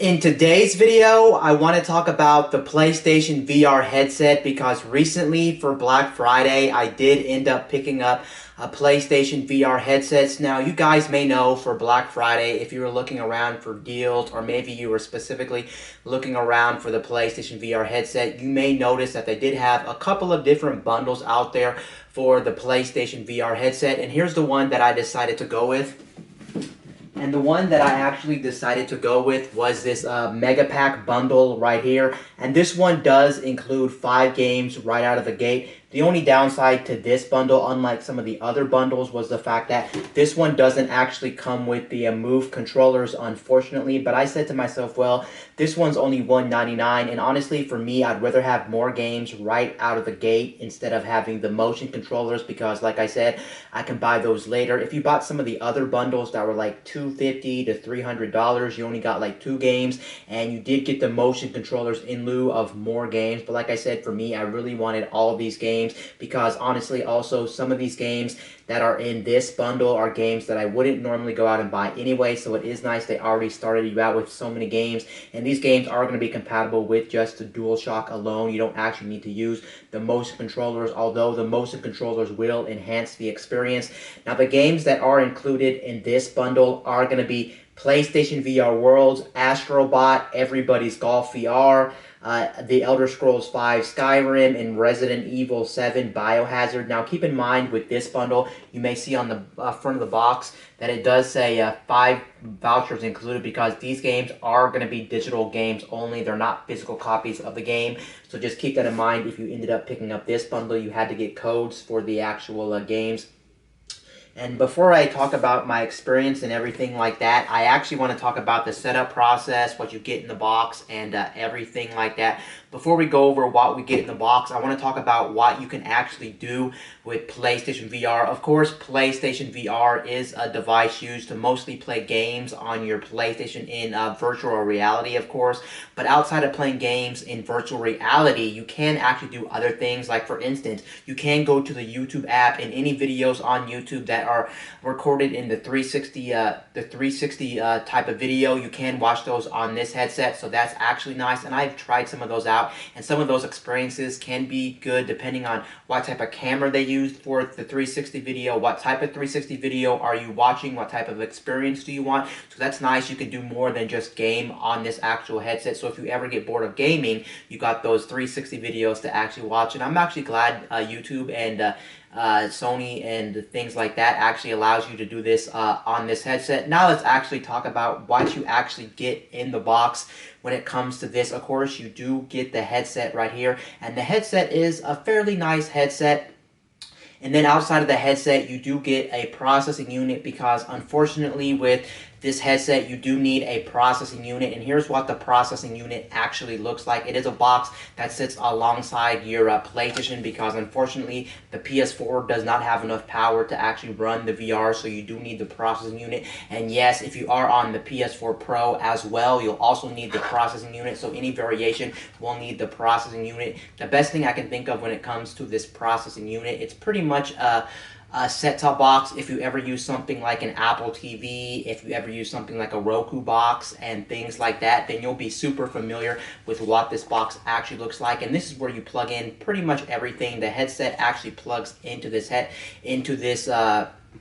In today's video, I want to talk about the PlayStation VR headset because recently for Black Friday, I did end up picking up a PlayStation VR headsets. Now, you guys may know for Black Friday, if you were looking around for deals or maybe you were specifically looking around for the PlayStation VR headset, you may notice that they did have a couple of different bundles out there for the PlayStation VR headset. And here's the one that I decided to go with. And the one that I actually decided to go with was this Mega Pack bundle right here. And this one does include 5 games right out of the gate. The only downside to this bundle, unlike some of the other bundles, was the fact that this one doesn't actually come with the Move controllers, unfortunately. But I said to myself, well, this one's only $199, and honestly, for me, I'd rather have more games right out of the gate instead of having the motion controllers because, like I said, I can buy those later. If you bought some of the other bundles that were like $250 to $300, you only got like 2 games, and you did get the motion controllers in lieu of more games. But like I said, for me, I really wanted all of these games because honestly, also some of these games that are in this bundle are games that I wouldn't normally go out and buy anyway, so it is nice they already started you out with so many games, and these games are going to be compatible with just the DualShock alone. You don't actually need to use the motion controllers, although the motion controllers will enhance the experience. Now, the games that are included in this bundle are going to be PlayStation VR Worlds, Astrobot, Everybody's Golf VR, The Elder Scrolls V Skyrim, and Resident Evil 7 Biohazard. Now, keep in mind with this bundle, you may see on the front of the box that it does say 5 vouchers included because these games are going to be digital games only. They're not physical copies of the game. So just keep that in mind. If you ended up picking up this bundle, you had to get codes for the actual games. And before I talk about my experience and everything like that, I actually want to talk about the setup process, what you get in the box, and everything like that. Before we go over what we get in the box, I want to talk about what you can actually do with PlayStation VR. Of course, PlayStation VR is a device used to mostly play games on your PlayStation in virtual reality, of course. But outside of playing games in virtual reality, you can actually do other things. Like, for instance, you can go to the YouTube app, and any videos on YouTube that are recorded in the 360 type of video, you can watch those on this headset. So that's actually nice, and I've tried some of those out, and some of those experiences can be good depending on what type of camera they used for the 360 video, what type of 360 video are you watching, what type of experience do you want. So that's nice. You can do more than just game on this actual headset. So if you ever get bored of gaming, you got those 360 videos to actually watch. And I'm actually glad YouTube and Sony and things like that actually allows you to do this on this headset. Now let's actually talk about what you actually get in the box when it comes to this. Of course, you do get the headset right here, and the headset is a fairly nice headset. And then outside of the headset, you do get a processing unit because unfortunately with this headset, you do need a processing unit. And here's what the processing unit actually looks like. It is a box that sits alongside your PlayStation because unfortunately the PS4 does not have enough power to actually run the VR, so you do need the processing unit. And yes, if you are on the PS4 Pro as well, you'll also need the processing unit, so any variation will need the processing unit. The best thing I can think of when it comes to this processing unit, it's pretty much a set-top box. If you ever use something like an Apple TV, if you ever use something like a Roku box and things like that, then you'll be super familiar with what this box actually looks like. And this is where you plug in pretty much everything. The headset actually plugs into this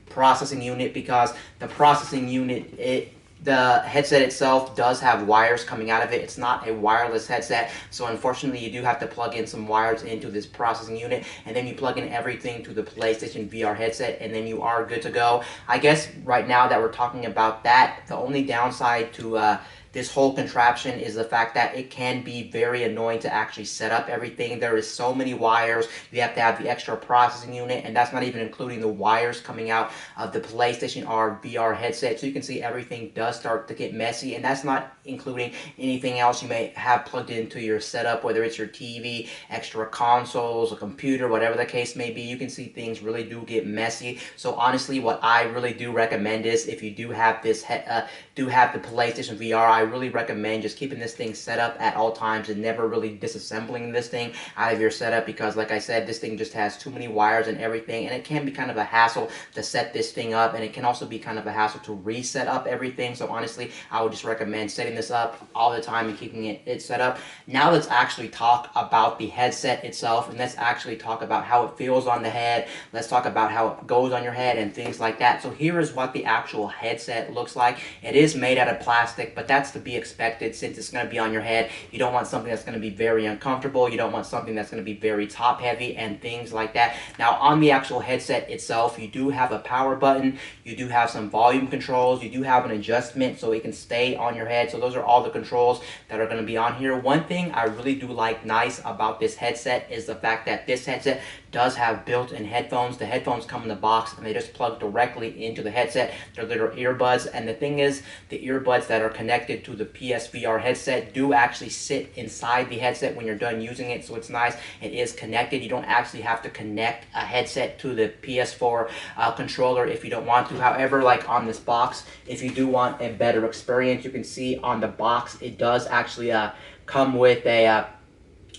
processing unit because the processing unit, the headset itself does have wires coming out of it. It's not a wireless headset, so unfortunately you do have to plug in some wires into this processing unit, and then you plug in everything to the PlayStation VR headset, and then you are good to go. I guess right now that we're talking about that, the only downside to this whole contraption is the fact that it can be very annoying to actually set up everything. There is so many wires. You have to have the extra processing unit, and that's not even including the wires coming out of the PlayStation VR headset. So you can see everything does start to get messy, and that's not including anything else you may have plugged into your setup, whether it's your TV, extra consoles, a computer, whatever the case may be. You can see things really do get messy. So honestly, what I really do recommend is if you do have this the PlayStation VR, I really recommend just keeping this thing set up at all times and never really disassembling this thing out of your setup, because like I said, this thing just has too many wires and everything, and it can be kind of a hassle to set this thing up, and it can also be kind of a hassle to reset up everything. So honestly, I would just recommend setting this up all the time and keeping it set up. Now let's actually talk about the headset itself, and let's actually talk about how it feels on the head. Let's talk about how it goes on your head and things like that. So here is what the actual headset looks like. It is made out of plastic, but that's to be expected since it's going to be on your head. You don't want something that's going to be very uncomfortable. You don't want something that's going to be very top heavy and things like that. Now on the actual headset itself, you do have a power button, you do have some volume controls, you do have an adjustment so it can stay on your head. So those are all the controls that are going to be on here. One thing I really do like nice about this headset is the fact that this headset does have built-in headphones. The headphones come in the box and they just plug directly into the headset. They're little earbuds, and the thing is, the earbuds that are connected to the PSVR headset do actually sit inside the headset when you're done using it, so it's nice. It is connected. You don't actually have to connect a headset to the PS4 controller if you don't want to. However, like on this box, if you do want a better experience, you can see on the box it does actually come with a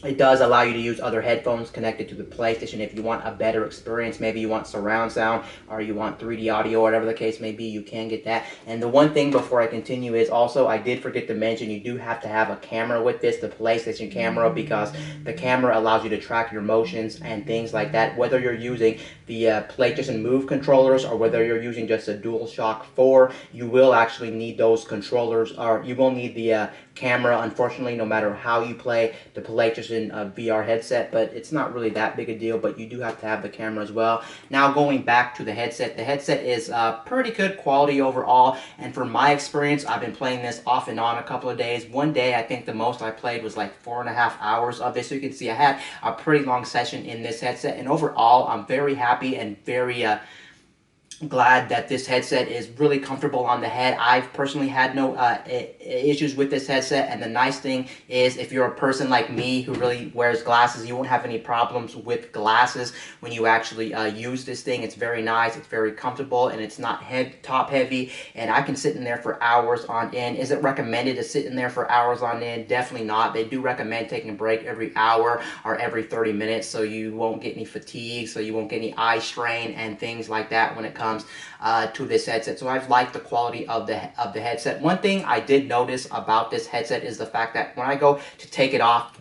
it does allow you to use other headphones connected to the PlayStation if you want a better experience. Maybe you want surround sound or you want 3D audio, whatever the case may be, you can get that. And the one thing before I continue is also, I did forget to mention, you do have to have a camera with this, the PlayStation camera, because the camera allows you to track your motions and things like that. Whether you're using the PlayStation Move controllers or whether you're using just a DualShock 4, you will actually need those controllers, or you will need the camera, unfortunately, no matter how you play the PlayStation VR headset, but it's not really that big a deal, but you do have to have the camera as well. Now going back to the headset is pretty good quality overall, and from my experience, I've been playing this off and on a couple of days. One day, I think the most I played was like 4.5 hours of this, so you can see I had a pretty long session in this headset, and overall, I'm very happy and very glad that this headset is really comfortable on the head. I've personally had no issues with this headset, and the nice thing is, if you're a person like me who really wears glasses, you won't have any problems with glasses when you actually use this thing. It's very nice, it's very comfortable, and it's not top heavy, and I can sit in there for hours on end. Is it recommended to sit in there for hours on end? Definitely not. They do recommend taking a break every hour or every 30 minutes so you won't get any fatigue, so you won't get any eye strain and things like that when it comes to this headset. So I've liked the quality of the headset. One thing I did notice about this headset is the fact that when I go to take it off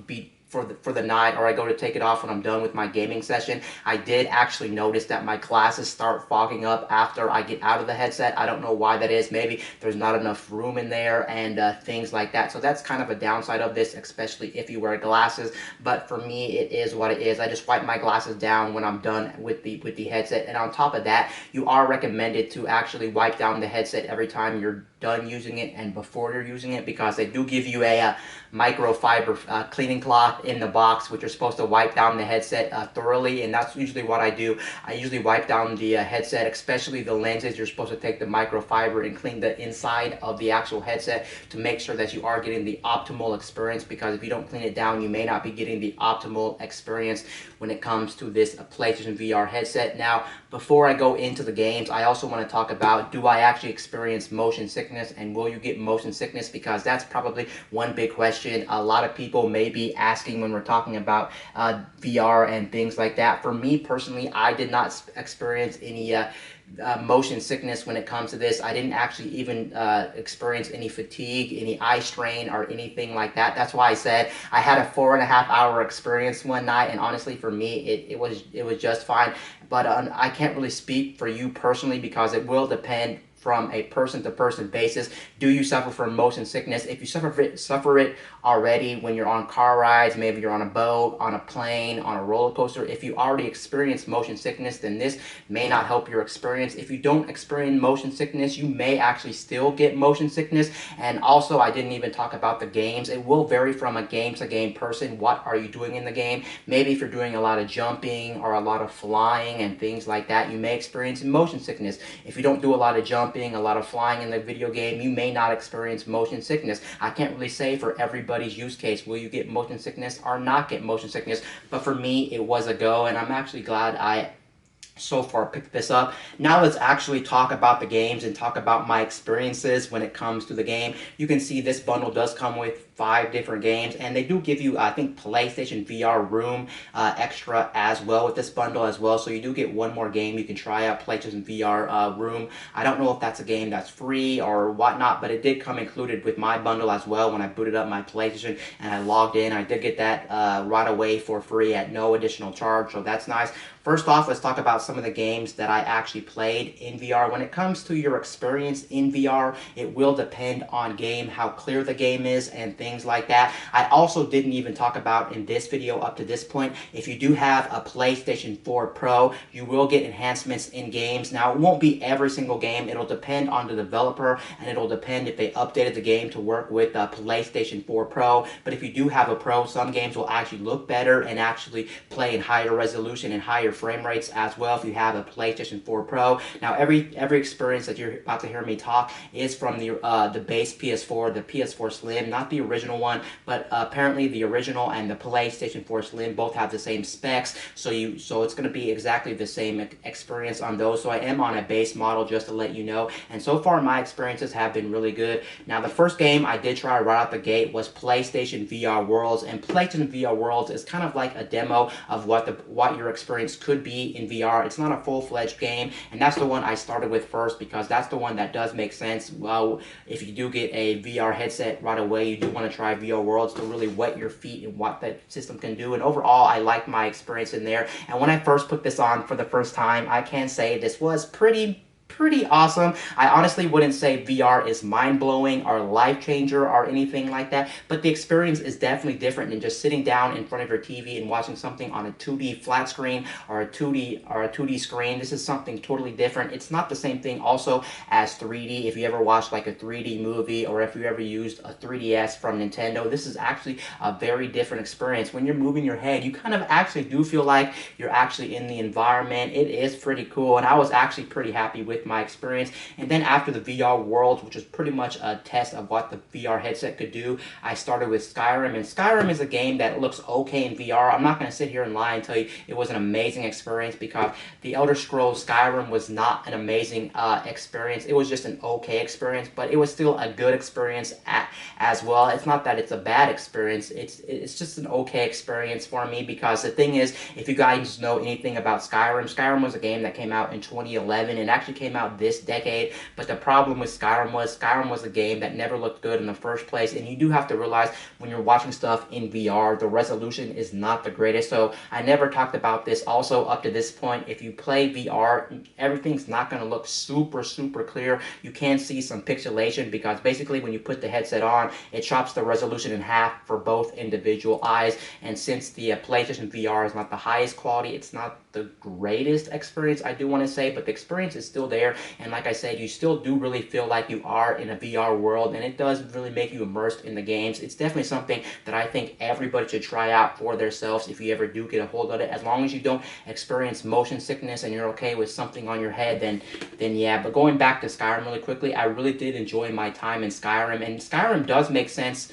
for the night, or I go to take it off when I'm done with my gaming session, I did actually notice that my glasses start fogging up after I get out of the headset. I don't know why that is. Maybe there's not enough room in there and things like that. So that's kind of a downside of this, especially if you wear glasses. But for me, it is what it is. I just wipe my glasses down when I'm done with the headset. And on top of that, you are recommended to actually wipe down the headset every time you're done using it and before you're using it, because they do give you a microfiber cleaning cloth in the box, which you're supposed to wipe down the headset thoroughly, and that's usually what I do. I usually wipe down the headset, especially the lenses. You're supposed to take the microfiber and clean the inside of the actual headset to make sure that you are getting the optimal experience, because if you don't clean it down, you may not be getting the optimal experience when it comes to this PlayStation VR headset. Now, before I go into the games, I also want to talk about, do I actually experience motion sickness, and will you get motion sickness? Because that's probably one big question a lot of people may be asking when we're talking about VR and things like that. For me personally, I did not experience any motion sickness when it comes to this. I didn't actually even experience any fatigue, any eye strain, or anything like that. That's why I said I had a 4.5 hour experience one night, and honestly, for me, it was just fine. But I can't really speak for you personally, because it will depend from a person-to-person basis. Do you suffer from motion sickness? If you suffer it already when you're on car rides, maybe you're on a boat, on a plane, on a roller coaster, if you already experience motion sickness, then this may not help your experience. If you don't experience motion sickness, you may actually still get motion sickness. And also, I didn't even talk about the games. It will vary from a game-to-game person. What are you doing in the game? Maybe if you're doing a lot of jumping or a lot of flying and things like that, you may experience motion sickness. If you don't do a lot of jumping, a lot of flying in the video game, you may not experience motion sickness. I can't really say for everybody's use case, will you get motion sickness or not get motion sickness, but for me, it was a go, and I'm actually glad I so far picked this up. Now let's actually talk about the games and talk about my experiences when it comes to the game. You can see this bundle does come with 5 different games, and they do give you, I think, PlayStation VR Room extra as well with this bundle as well. So you do get one more game you can try out, PlayStation VR Room. I don't know if that's a game that's free or whatnot, but it did come included with my bundle as well. When I booted up my PlayStation and I logged in, I did get that right away for free at no additional charge, so that's nice. First off, let's talk about some of the games that I actually played in VR. When it comes to your experience in VR, it will depend on game, how clear the game is, and things like that. I also didn't even talk about in this video up to this point, if you do have a PlayStation 4 Pro, you will get enhancements in games. Now, it won't be every single game. It'll depend on the developer, and it'll depend if they updated the game to work with a PlayStation 4 Pro. But if you do have a Pro, some games will actually look better and actually play in higher resolution and higher frame rates as well if you have a PlayStation 4 Pro. Now, every experience that you're about to hear me talk is from the base PS4, the PS4 Slim, not the original one, but apparently the original and the PlayStation 4 Slim both have the same specs, so it's going to be exactly the same experience on those. So I am on a base model, just to let you know, and so far my experiences have been really good. Now, the first game I did try right out the gate was PlayStation VR Worlds, and PlayStation VR Worlds is kind of like a demo of what your experience could be in VR. It's not a full-fledged game, and that's the one I started with first because that's the one that does make sense. Well, if you do get a VR headset right away, you do want to try VR Worlds to really wet your feet and what that system can do. And overall, I liked my experience in there. And when I first put this on for the first time, I can say this was pretty awesome. I honestly wouldn't say VR is mind-blowing or life-changer or anything like that, but the experience is definitely different than just sitting down in front of your TV and watching something on a 2D flat screen or a 2D screen. This is something totally different. It's not the same thing also as 3D. If you ever watched like a 3D movie or if you ever used a 3DS from Nintendo, this is actually a very different experience. When you're moving your head, you kind of actually do feel like you're actually in the environment. It is pretty cool, and I was actually pretty happy with my experience. And then after the VR Worlds, which was pretty much a test of what the VR headset could do, I started with Skyrim. And Skyrim is a game that looks okay in VR. I'm not going to sit here and lie and tell you it was an amazing experience, because the Elder Scrolls Skyrim was not an amazing experience. It was just an okay experience, but it was still a good experience as well. It's not that it's a bad experience. It's just an okay experience for me, because the thing is, if you guys know anything about Skyrim, Skyrim was a game that came out in 2011 and actually came out this decade. But the problem with Skyrim was a game that never looked good in the first place, and you do have to realize when you're watching stuff in VR, the resolution is not the greatest. So I never talked about this also up to this point. If you play VR, everything's not going to look super clear. You can see some pixelation, because basically when you put the headset on, it chops the resolution in half for both individual eyes. And since the PlayStation VR is not the highest quality, it's not the greatest experience, I do want to say, but the experience is still there. And like I said, you still do really feel like you are in a VR world, and it does really make you immersed in the games. It's definitely something that I think everybody should try out for themselves if you ever do get a hold of it. As long as you don't experience motion sickness and you're okay with something on your head, then yeah. But going back to Skyrim really quickly, I really did enjoy my time in Skyrim, and Skyrim does make sense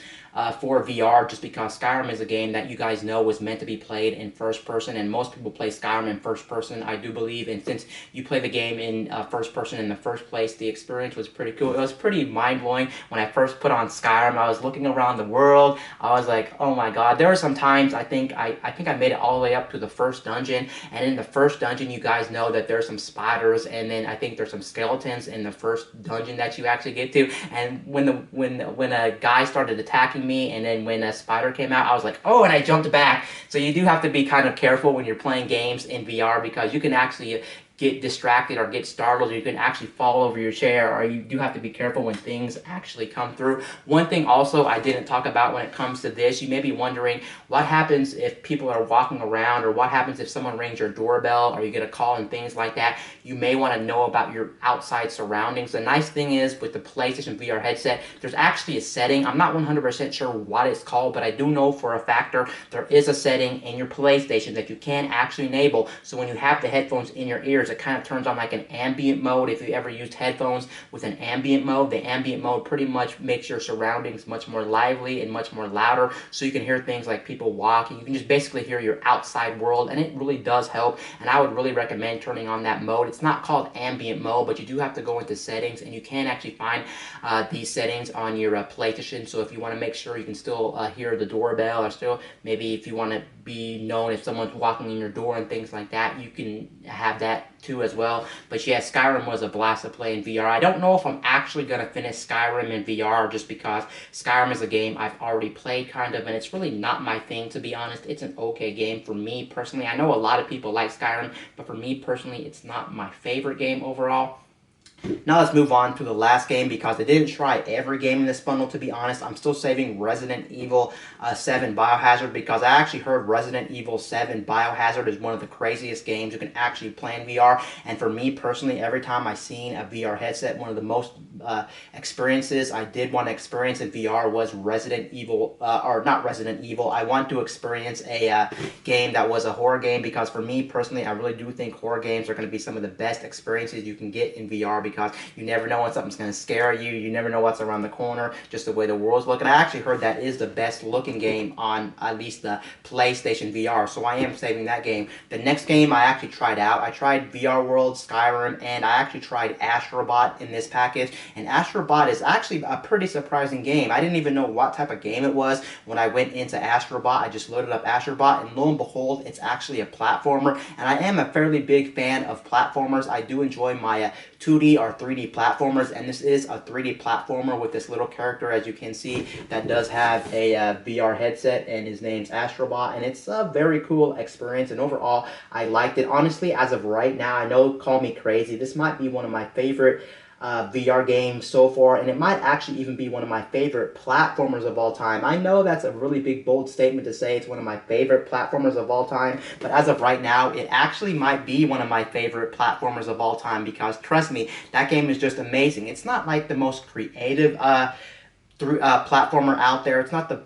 for VR, just because Skyrim is a game that you guys know was meant to be played in first person, and most people play Skyrim in first person, I do believe. And since you play the game in first person in the first place, the experience was pretty cool. It was pretty mind-blowing. When I first put on Skyrim, I was looking around the world. I was like, oh my god. There were some times I think I made it all the way up to the first dungeon, and in the first dungeon, you guys know that there's some spiders, and then I think there's some skeletons in the first dungeon that you actually get to. And when a guy started attacking me, and then when a spider came out, I was like, oh, and I jumped back. So you do have to be kind of careful when you're playing games in VR, because you can actually get distracted or get startled, or you can actually fall over your chair, or you do have to be careful when things actually come through. One thing also I didn't talk about when it comes to this, you may be wondering what happens if people are walking around, or what happens if someone rings your doorbell, or you get a call and things like that. You may want to know about your outside surroundings. The nice thing is, with the PlayStation VR headset, there's actually a setting. I'm not 100% sure what it's called, but I do know for a factor there is a setting in your PlayStation that you can actually enable, so when you have the headphones in your ears, speakers, it kind of turns on like an ambient mode. If you ever used headphones with an ambient mode, the ambient mode pretty much makes your surroundings much more lively and much more louder, so you can hear things like people walking. You can just basically hear your outside world, and it really does help, and I would really recommend turning on that mode. It's not called ambient mode, but you do have to go into settings, and you can actually find these settings on your PlayStation. So if you want to make sure you can still hear the doorbell, or still maybe if you want to be known if someone's walking in your door and things like that, you can have that too as well. But yeah, Skyrim was a blast to play in VR. I don't know if I'm actually going to finish Skyrim in VR, just because Skyrim is a game I've already played kind of, and it's really not my thing, to be honest. It's an okay game for me personally. I know a lot of people like Skyrim, but for me personally, it's not my favorite game overall. Now let's move on to the last game, because I didn't try every game in this bundle, to be honest. I'm still saving Resident Evil 7 Biohazard, because I actually heard Resident Evil 7 Biohazard is one of the craziest games you can actually play in VR. And for me personally, every time I seen a VR headset, one of the most experiences I did want to experience in VR was Resident Evil, or not Resident Evil. I want to experience a game that was a horror game, because for me personally, I really do think horror games are going to be some of the best experiences you can get in VR, because you never know when something's going to scare you. You never know what's around the corner, just the way the world's looking. I actually heard that is the best looking game on at least the PlayStation VR, so I am saving that game. The next game I actually tried out, I tried VR World, Skyrim, and I actually tried Astrobot in this package. And Astrobot is actually a pretty surprising game. I didn't even know what type of game it was when I went into Astrobot. I just loaded up Astrobot, and lo and behold, it's actually a platformer. And I am a fairly big fan of platformers. I do enjoy my 2D or 3D platformers, and this is a 3D platformer with this little character, as you can see, that does have a VR headset, and his name's Astrobot, and it's a very cool experience, and overall, I liked it. Honestly, as of right now, I know, call me crazy, this might be one of my favorite VR games so far, and it might actually even be one of my favorite platformers of all time. I know that's a really big, bold statement to say it's one of my favorite platformers of all time, but as of right now, it actually might be one of my favorite platformers of all time, because trust me, that game is just amazing. It's not like the most creative platformer out there. It's not the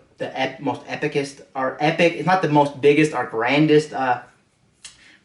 most epicest or epic. It's not the most biggest or grandest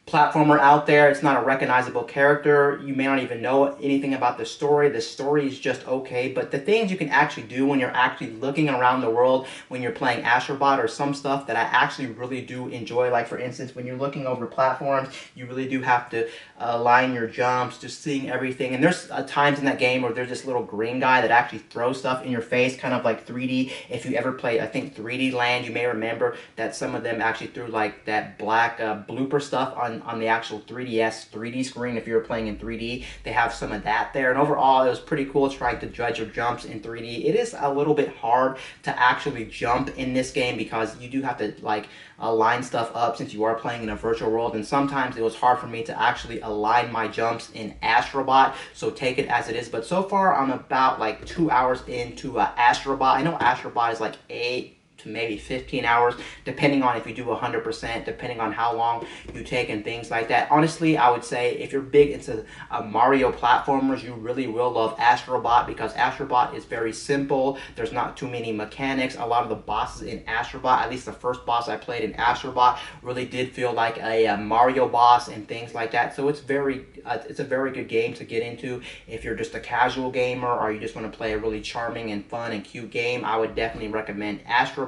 platformer out there. It's not a recognizable character. You may not even know anything about the story. The story is just okay, but the things you can actually do when you're actually looking around the world when you're playing Astrobot are some stuff that I actually really do enjoy. Like for instance, when you're looking over platforms, you really do have to line your jumps, just seeing everything. And there's times in that game where there's this little green guy that actually throws stuff in your face, kind of like 3D. If you ever played, I think 3D Land, you may remember that some of them actually threw like that black blooper stuff on the actual 3DS 3D screen. If you were playing in 3D, they have some of that there. And overall, it was pretty cool trying to judge your jumps in 3D. It is a little bit hard to actually jump in this game, because you do have to like line stuff up since you are playing in a virtual world, and sometimes it was hard for me to actually align my jumps in Astrobot, so take it as it is. But so far, I'm about like 2 hours into Astrobot. I know Astrobot is like 8 to maybe 15 hours, depending on if you do 100%, depending on how long you take and things like that. Honestly, I would say if you're big into Mario platformers, you really will love Astrobot, because Astrobot is very simple. There's not too many mechanics. A lot of the bosses in Astrobot, at least the first boss I played in Astrobot, really did feel like a Mario boss and things like that. So it's a very good game to get into if you're just a casual gamer, or you just want to play a really charming and fun and cute game. I would definitely recommend Astrobot.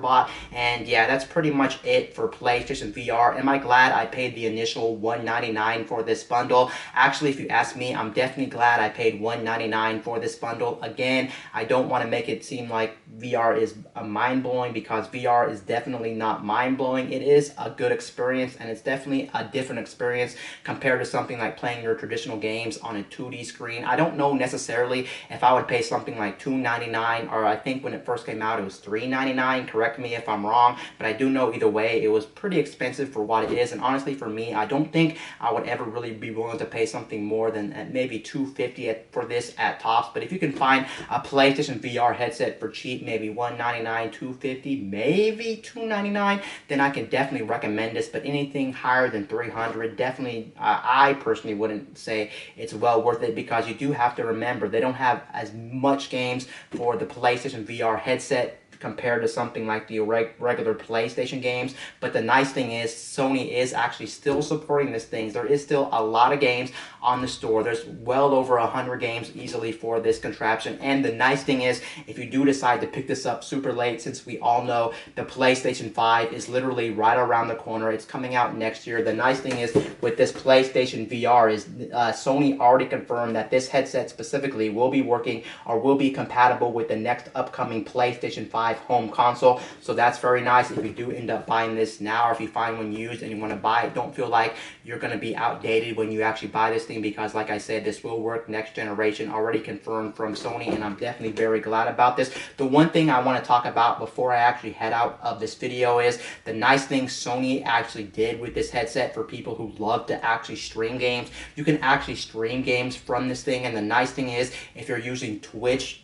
And yeah, that's pretty much it for PlayStation VR. Am I glad I paid the initial $199 for this bundle? Actually, if you ask me, I'm definitely glad I paid $199 for this bundle. Again, I don't want to make it seem like VR is mind-blowing, because VR is definitely not mind-blowing. It is a good experience, and it's definitely a different experience compared to something like playing your traditional games on a 2D screen. I don't know necessarily if I would pay something like $299, or I think when it first came out it was $399. Correct me if I'm wrong, but I do know either way it was pretty expensive for what it is. And honestly, for me, I don't think I would ever really be willing to pay something more than maybe $250 for this at tops. But if you can find a PlayStation VR headset for cheap, maybe $199, $250, maybe $299, then I can definitely recommend this. But anything higher than $300, definitely I personally wouldn't say it's well worth it, because you do have to remember they don't have as much games for the PlayStation VR headset compared to something like the regular PlayStation games. But the nice thing is Sony is actually still supporting these things. There is still a lot of games on the store. There's well over 100 games easily for this contraption. And the nice thing is, if you do decide to pick this up super late, since we all know the PlayStation 5 is literally right around the corner. It's coming out next year. The nice thing is with this PlayStation VR is Sony already confirmed that this headset specifically will be working or will be compatible with the next upcoming PlayStation 5 home console. So that's very nice. If you do end up buying this now, or if you find one used and you want to buy it, don't feel like you're going to be outdated when you actually buy this thing, because like I said, this will work next generation, already confirmed from Sony, and I'm definitely very glad about this. The one thing I want to talk about before I actually head out of this video is the nice thing Sony actually did with this headset for people who love to actually stream games. You can actually stream games from this thing, and the nice thing is if you're using Twitch,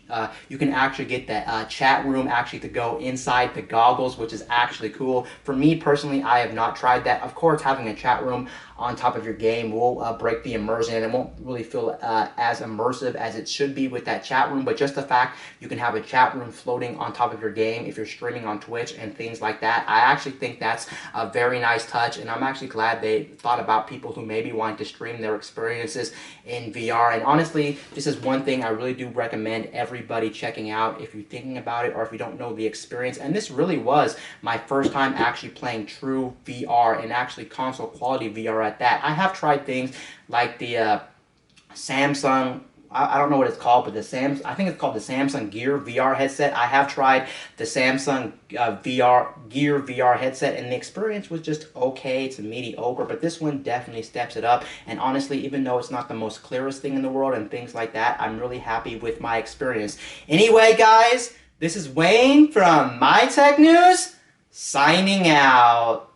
you can actually get that chat room actually to go inside the goggles, which is actually cool. For me personally, I have not tried that. Of course, having a chat room on top of your game will break the immersion, and it won't really feel as immersive as it should be with that chat room. But just the fact you can have a chat room floating on top of your game if you're streaming on Twitch and things like that, I actually think that's a very nice touch, and I'm actually glad they thought about people who maybe want to stream their experiences in VR. And honestly, this is one thing I really do recommend everybody checking out if you're thinking about it or if you don't know the experience. And this really was my first time actually playing true VR, and actually console quality VR at that. I have tried things like the Samsung, I don't know what it's called, but I think it's called the Samsung Gear VR headset. I have tried the Samsung Gear VR headset, and the experience was just okay to mediocre, but this one definitely steps it up. And honestly, even though it's not the most clearest thing in the world and things like that, I'm really happy with my experience. Anyway, guys, this is Wayne from My Tech News, signing out.